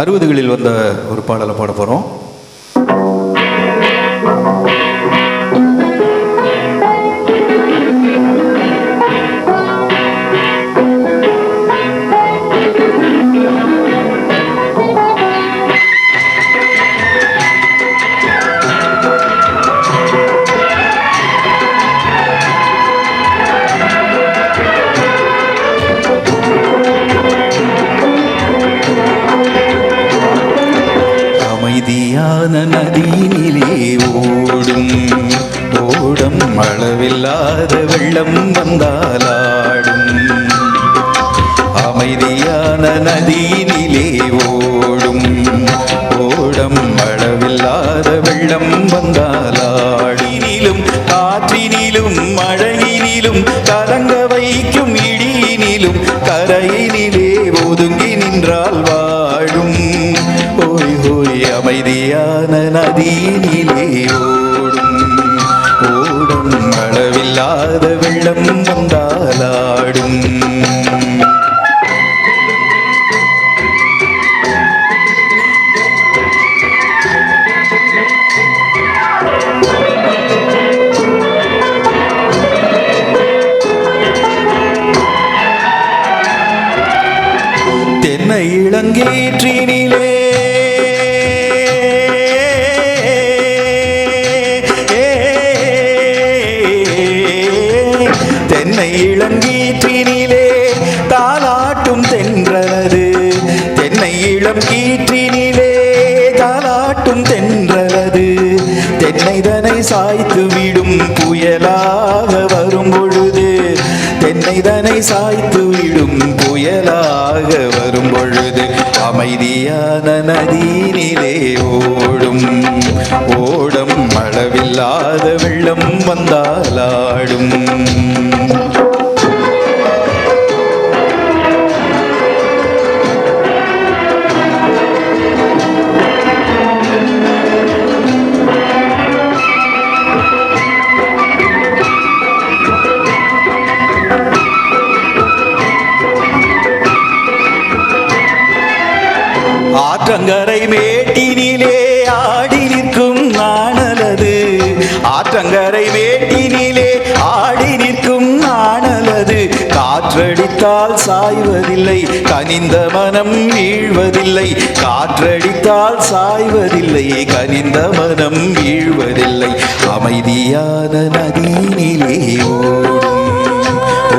60களில் வந்த ஒரு பாடலை பாட போகிறோம். அமைதியான நதியினிலே ஓடும் ஓடம் அளவில்லாத வெள்ளம் வந்தாலாடும். அமைதியான நதியினிலே ஓடும் ஓடம் அளவில்லாத வெள்ளம் வந்தாலாடினிலும் காற்றினிலும் மழையினிலும் கலங்க வைக்கும் இடியினிலும் கரையினிலே ஒதுங்கி நின்றால் வாழும். ஓய் ஓய் அமைதியான நதியினிலே ஓடும் ஓடும் அளவில்லாத வெள்ளம் வந்தாலாடும். தென்னை இளங்கீற்றினிலே தென்னை இளங்கீற்றினிலே தாலாட்டும் தென்றலது. தென்னை இளம் கீற்றினிலே தாலாட்டும் தென்றலது. தென்னைதனை சாய்த்து விடும் புயலாக வரும் பொழுது தென்னைதனை சாய்த்து விடும் புயலாக வரும் பொழுது அமைதியான நதியினிலே ஓடும் ஓடம் அளவில்லாத வெள்ளம் வந்தாலாடும். ஆற்றங்கரை மேட்டினிலே ஆடி நிற்கும் நாணலது. ஆற்றங்கரை மேட்டினிலே ஆடி நிற்கும் நாணலது. காற்றடித்தால் சாய்வதில்லை கனிந்த மனம் வீழ்வதில்லை. காற்றடித்தால் சாய்வதில்லை கனிந்த மனம் வீழ்வதில்லை. அமைதியான நதியினிலே ஓடும்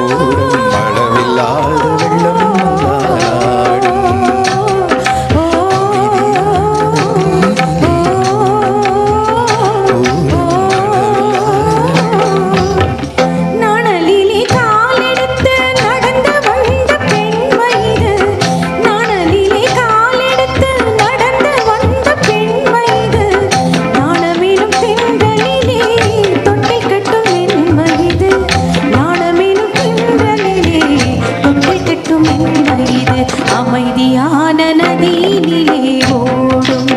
ஓடும் அளவில்லாத வெள்ளம் அமைதியான நதியினிலே ஓடும்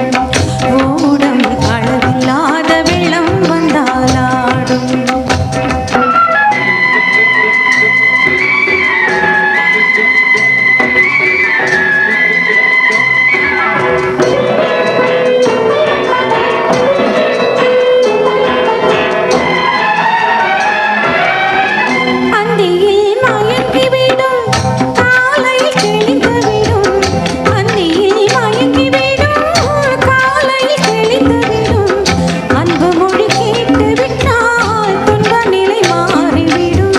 ஓடம் அளவில்லாத வெள்ளம் வந்தாலாடும். அந்தியில் மயங்கிவிடும் காலையில் தெளிந்துவிடும். அந்தியில் மயங்கிவிடும் காலையில் தெளிந்துவிடும். அன்பு மொழி கேட்டுவிட்டால் துன்ப நிலை மாறிவிடும்.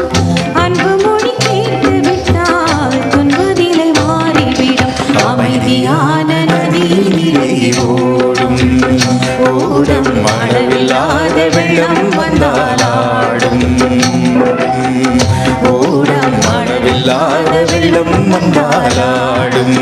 அன்பு மொழி கேட்டுவிட்டால் துன்ப நிலை மாறிவிடும். அமைதியான நதியினிலே ஓடும் ஓடும் அளவில்லாத வெள்ளம் வந்தாலாடும். ஓடம் அளவில்லாத வெள்ளம் வந்தாலாடும்.